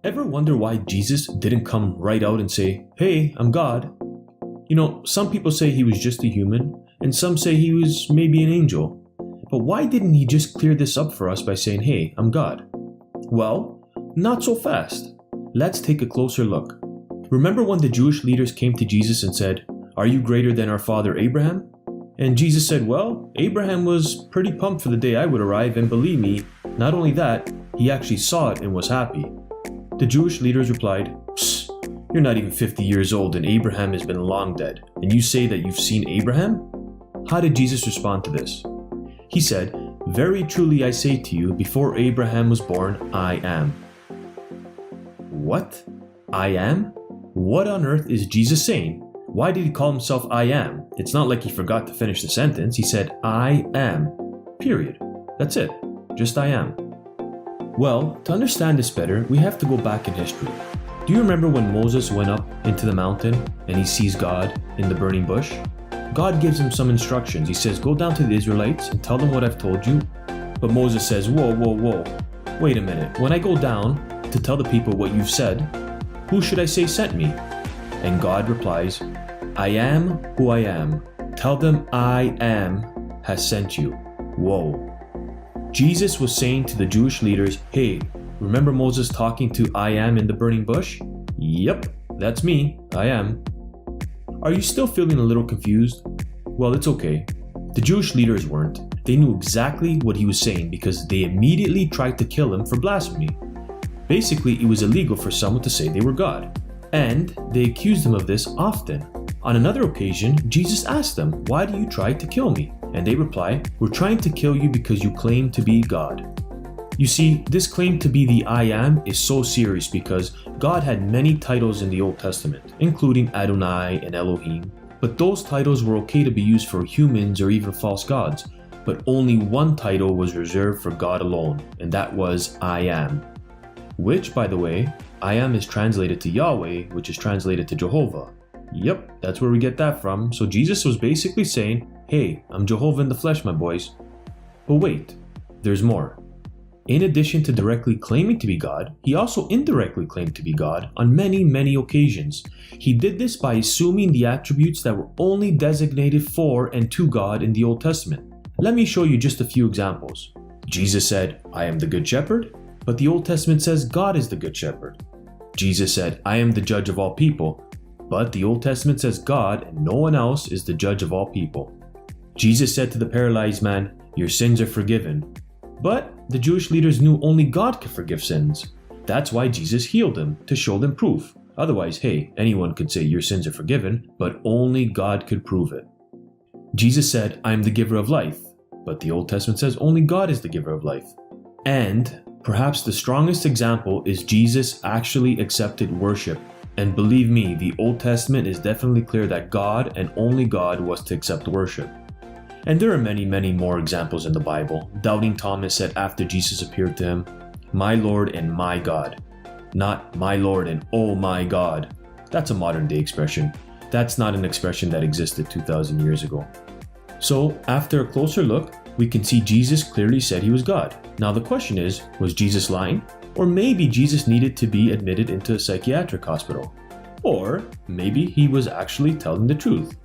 Ever wonder why Jesus didn't come right out and say, "Hey, I'm God"? Some people say he was just a human, and some say he was maybe an angel. But why didn't he just clear this up for us by saying, "Hey, I'm God"? Well, not so fast. Let's take a closer look. Remember when the Jewish leaders came to Jesus and said, "Are you greater than our father Abraham?" And Jesus said, "Well, Abraham was pretty pumped for the day I would arrive, and believe me, not only that, he actually saw it and was happy." The Jewish leaders replied, "Psst, you're not even 50 years old and Abraham has been long dead, and you say that you've seen Abraham?" How did Jesus respond to this? He said, "Very truly I say to you, before Abraham was born, I am." What? I am? What on earth is Jesus saying? Why did he call himself I am? It's not like he forgot to finish the sentence. He said, I am. Period. That's it. Just I am. Well, to understand this better, we have to go back in history. Do you remember when Moses went up into the mountain and he sees God in the burning bush? God gives him some instructions. He says, "Go down to the Israelites and tell them what I've told you." But Moses says, whoa. Wait a minute. When I go down to tell the people what you've said, who should I say sent me? And God replies, "I am who I am. Tell them I am has sent you." Whoa. Jesus was saying to the Jewish leaders, "Hey, remember Moses talking to I am in the burning bush? Yep, that's me. I am." Are you still feeling a little confused? Well, it's okay. The Jewish leaders weren't. They knew exactly what he was saying because they immediately tried to kill him for blasphemy. Basically, it was illegal for someone to say they were God. And they accused him of this often. On another occasion, Jesus asked them, "Why do you try to kill me?" And they reply, "We're trying to kill you because you claim to be God." You see, this claim to be the I am is so serious because God had many titles in the Old Testament, including Adonai and Elohim. But those titles were okay to be used for humans or even false gods. But only one title was reserved for God alone, and that was I am. Which, by the way, I am is translated to Yahweh, which is translated to Jehovah. Yep, that's where we get that from. So Jesus was basically saying, "Hey, I'm Jehovah in the flesh, my boys." But wait, there's more. In addition to directly claiming to be God, he also indirectly claimed to be God on many occasions. He did this by assuming the attributes that were only designated for and to God in the Old Testament. Let me show you just a few examples. Jesus said, "I am the good shepherd," but the Old Testament says God is the good shepherd. Jesus said, "I am the judge of all people," but the Old Testament says God and no one else is the judge of all people. Jesus said to the paralyzed man, "Your sins are forgiven." But the Jewish leaders knew only God could forgive sins. That's why Jesus healed him, to show them proof. Otherwise, hey, anyone could say your sins are forgiven, but only God could prove it. Jesus said, "I am the giver of life," but the Old Testament says only God is the giver of life. And perhaps the strongest example is Jesus actually accepted worship. And believe me, the Old Testament is definitely clear that God and only God was to accept worship. And there are many more examples in the Bible. Doubting Thomas said after Jesus appeared to him, "My Lord and my God." Not "my Lord and oh my God." That's a modern day expression. That's not an expression that existed 2,000 years ago. So after a closer look, we can see Jesus clearly said he was God. Now the question is, was Jesus lying? Or maybe Jesus needed to be admitted into a psychiatric hospital. Or maybe he was actually telling the truth.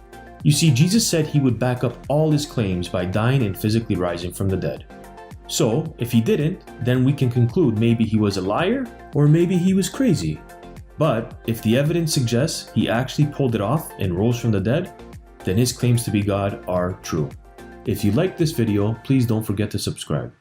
You see, Jesus said he would back up all his claims by dying and physically rising from the dead. So, if he didn't, then we can conclude maybe he was a liar, or maybe he was crazy. But if the evidence suggests he actually pulled it off and rose from the dead, then his claims to be God are true. If you liked this video, please don't forget to subscribe.